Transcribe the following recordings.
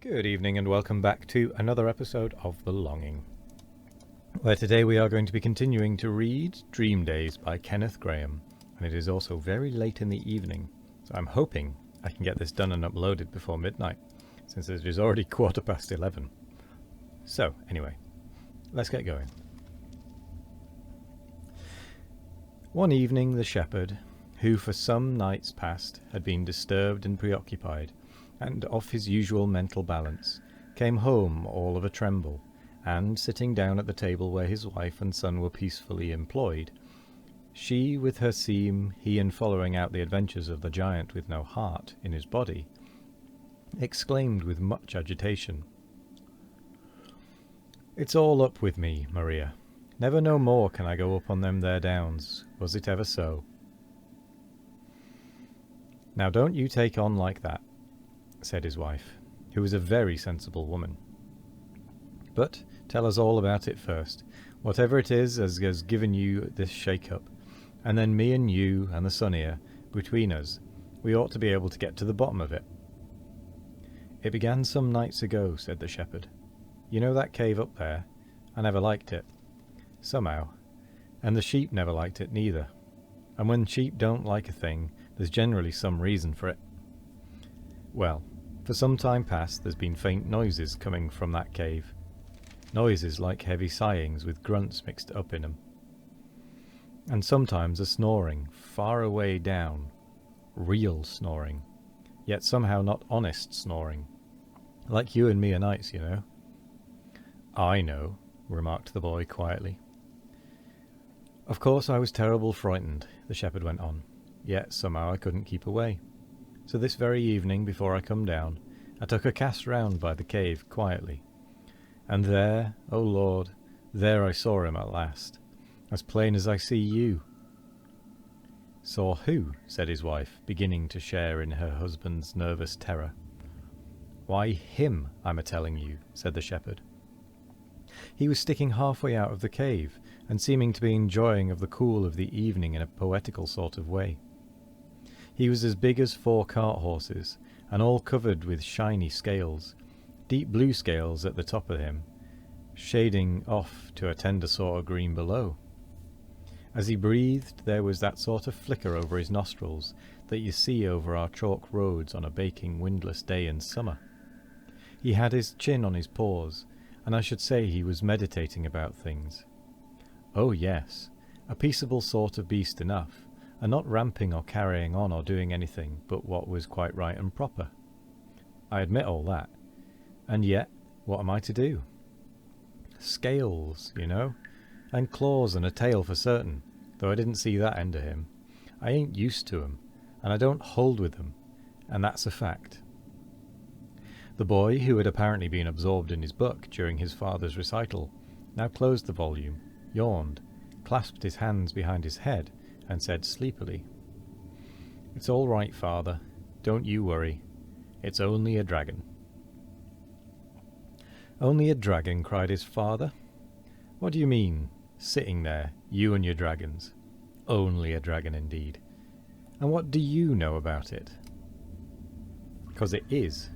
Good evening and welcome back to another episode of The Longing, where today we are going to be continuing to read Dream Days by Kenneth Grahame, and it is also very late in the evening, so I'm hoping I can get this done and uploaded before midnight, since it is already 11:15. So, anyway, let's get going. One evening the shepherd, who for some nights past had been disturbed and preoccupied, and off his usual mental balance, came home all of a tremble, and, sitting down at the table where his wife and son were peacefully employed, she with her seam, he in following out the adventures of the giant with no heart in his body, exclaimed with much agitation, "It's all up with me, Maria. Never no more can I go up on them there downs, was it ever so?" "Now don't you take on like that," said his wife, who was a very sensible woman. "But tell us all about it first, whatever it is as has given you this shake-up, and then me and you and the son here, between us, we ought to be able to get to the bottom of it." "It began some nights ago," said the shepherd. "You know that cave up there? I never liked it, somehow, and the sheep never liked it neither. And when sheep don't like a thing, there's generally some reason for it. Well, for some time past there's been faint noises coming from that cave, noises like heavy sighings with grunts mixed up in 'em, and sometimes a snoring far away down, real snoring, yet somehow not honest snoring, like you and me o' nights, you know." "I know," remarked the boy quietly. "Of course I was terrible frightened," the shepherd went on, "yet somehow I couldn't keep away. So this very evening, before I come down, I took a cast round by the cave quietly, and there, oh Lord, there I saw him at last, as plain as I see you." "Saw who?" said his wife, beginning to share in her husband's nervous terror. "Why, him, I'm a-telling you," said the shepherd. "He was sticking halfway out of the cave, and seeming to be enjoying of the cool of the evening in a poetical sort of way. He was as big as 4 cart horses, and all covered with shiny scales, deep blue scales at the top of him, shading off to a tender sort of green below. As he breathed, there was that sort of flicker over his nostrils that you see over our chalk roads on a baking windless day in summer. He had his chin on his paws, and I should say he was meditating about things. Oh yes, a peaceable sort of beast enough, and not ramping or carrying on or doing anything but what was quite right and proper. I admit all that. And yet, what am I to do? Scales, you know, and claws and a tail for certain, though I didn't see that end of him. I ain't used to 'em, and I don't hold with them, and that's a fact." The boy, who had apparently been absorbed in his book during his father's recital, now closed the volume, yawned, clasped his hands behind his head, and said sleepily, "It's all right, father. Don't you worry. It's only a dragon." "Only a dragon?" cried his father. "What do you mean, sitting there, you and your dragons? Only a dragon indeed. And what do you know about it?" "'Cause it is,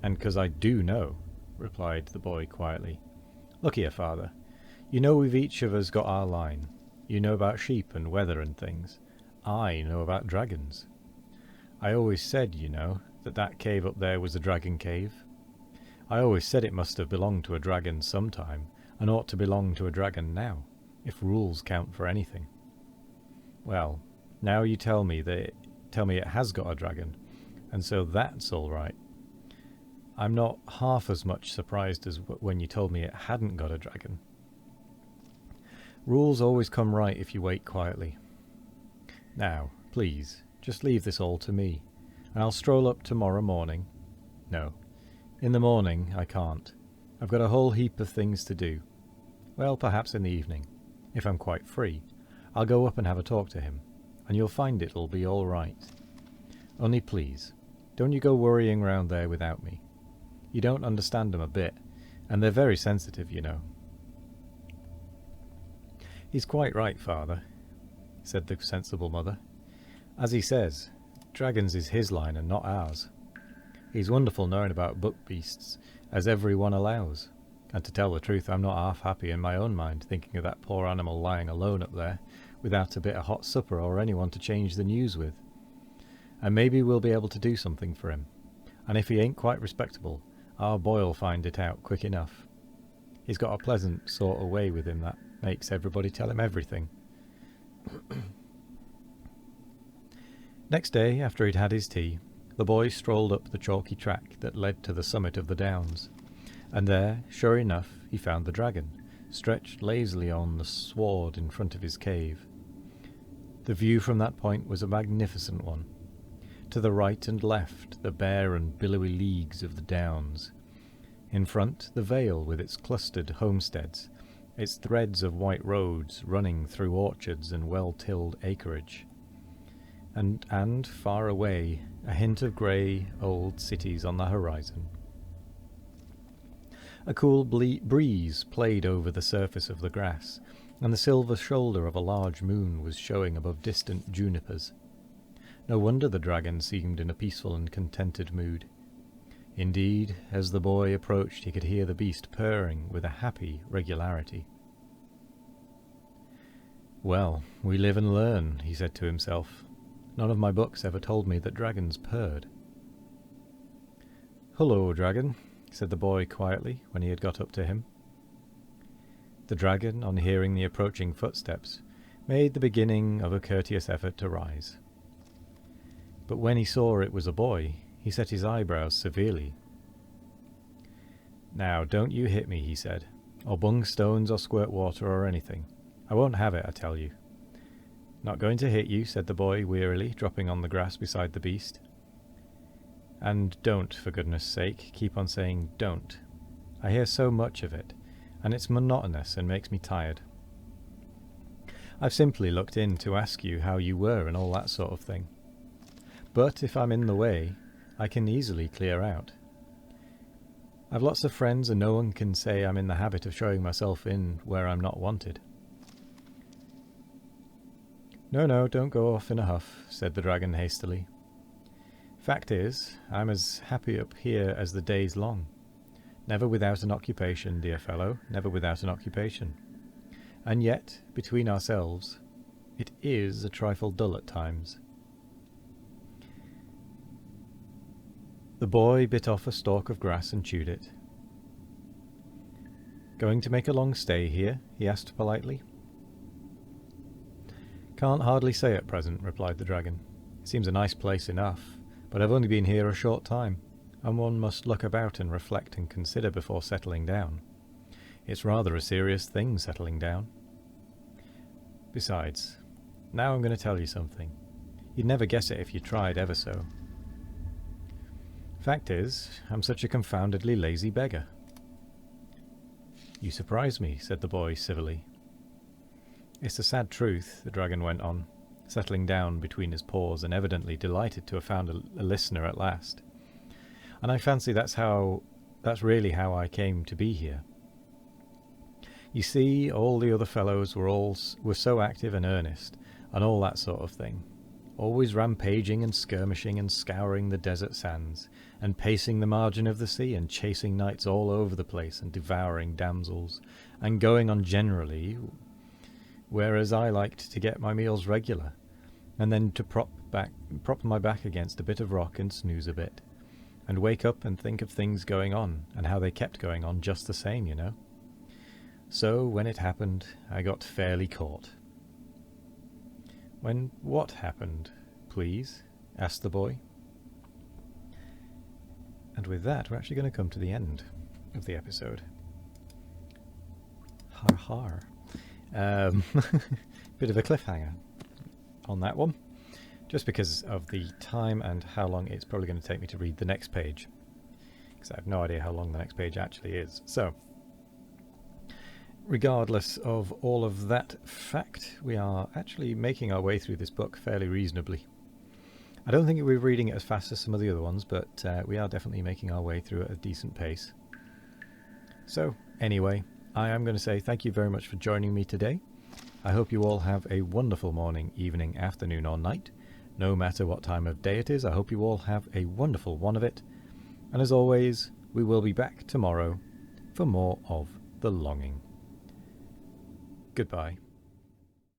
and 'cause I do know," replied the boy quietly. "Look here, father. You know we've each of us got our line. You know about sheep and weather and things. I know about dragons. I always said, you know, that cave up there was a dragon cave. I always said it must have belonged to a dragon sometime, and ought to belong to a dragon now, if rules count for anything. Well, now you tell me it has got a dragon, and so that's all right. I'm not half as much surprised as when you told me it hadn't got a dragon. Rules always come right if you wait quietly. Now, please, just leave this all to me, and I'll stroll up tomorrow morning. No, in the morning I can't. I've got a whole heap of things to do. Well, perhaps in the evening, if I'm quite free, I'll go up and have a talk to him, and you'll find it'll be all right. Only please, don't you go worrying round there without me. You don't understand 'em a bit, and they're very sensitive, you know." "He's quite right, father," said the sensible mother. "As he says, dragons is his line and not ours. He's wonderful knowing about buck beasts, as everyone allows. And to tell the truth, I'm not half happy in my own mind, thinking of that poor animal lying alone up there, without a bit of hot supper or anyone to change the news with. And maybe we'll be able to do something for him. And if he ain't quite respectable, our boy'll find it out quick enough. He's got a pleasant sort of way with him that makes everybody tell him everything. Next day, after he'd had his tea, the boy strolled up the chalky track that led to the summit of the downs, and there, sure enough, he found the dragon, stretched lazily on the sward in front of his cave. The view from that point was a magnificent one. To the right and left, the bare and billowy leagues of the downs. In front, the vale with its clustered homesteads, its threads of white roads running through orchards and well-tilled acreage. And far away, a hint of grey old cities on the horizon. A cool breeze played over the surface of the grass, and the silver shoulder of a large moon was showing above distant junipers. No wonder the dragon seemed in a peaceful and contented mood. Indeed, as the boy approached, he could hear the beast purring with a happy regularity. "Well, we live and learn," he said to himself. "None of my books ever told me that dragons purred." "Hullo, dragon," said the boy quietly when he had got up to him. The dragon, on hearing the approaching footsteps, made the beginning of a courteous effort to rise. But when he saw it was a boy, he set his eyebrows severely. "Now, don't you hit me," he said, "or bung stones or squirt water or anything. I won't have it, I tell you." "Not going to hit you," said the boy wearily, dropping on the grass beside the beast. "And don't, for goodness sake, keep on saying don't. I hear so much of it, and it's monotonous and makes me tired. I've simply looked in to ask you how you were and all that sort of thing. But if I'm in the way, I can easily clear out. I've lots of friends and no one can say I'm in the habit of showing myself in where I'm not wanted." No, don't go off in a huff," said the dragon hastily. "Fact is, I'm as happy up here as the day's long. Never without an occupation, dear fellow, never without an occupation. And yet, between ourselves, it is a trifle dull at times." The boy bit off a stalk of grass and chewed it. "Going to make a long stay here?" he asked politely. "Can't hardly say at present," replied the dragon. "It seems a nice place enough, but I've only been here a short time, and one must look about and reflect and consider before settling down. It's rather a serious thing, settling down. Besides, now I'm going to tell you something. You'd never guess it if you tried ever so. Fact is, I'm such a confoundedly lazy beggar." "You surprise me," said the boy civilly. "It's the sad truth," the dragon went on, settling down between his paws and evidently delighted to have found a listener at last. "And I fancy that's really how I came to be here. You see, all the other fellows were so active and earnest, and all that sort of thing. Always rampaging and skirmishing and scouring the desert sands, and pacing the margin of the sea, and chasing knights all over the place, and devouring damsels, and going on generally, whereas I liked to get my meals regular, and then to prop my back against a bit of rock and snooze a bit, and wake up and think of things going on, and how they kept going on just the same, you know. So, when it happened, I got fairly caught." "When what happened, please?" asked the boy. And with that, we're actually going to come to the end of the episode. Har har. Bit of a cliffhanger on that one, just because of the time and how long it's probably going to take me to read the next page, because I have no idea how long the next page actually is. So, regardless of all of that fact, we are actually making our way through this book fairly reasonably. I don't think we're reading it as fast as some of the other ones, but we are definitely making our way through at a decent pace. So, anyway, I am going to say thank you very much for joining me today. I hope you all have a wonderful morning, evening, afternoon or night. No matter what time of day it is, I hope you all have a wonderful one of it. And as always, we will be back tomorrow for more of The Longing. Goodbye.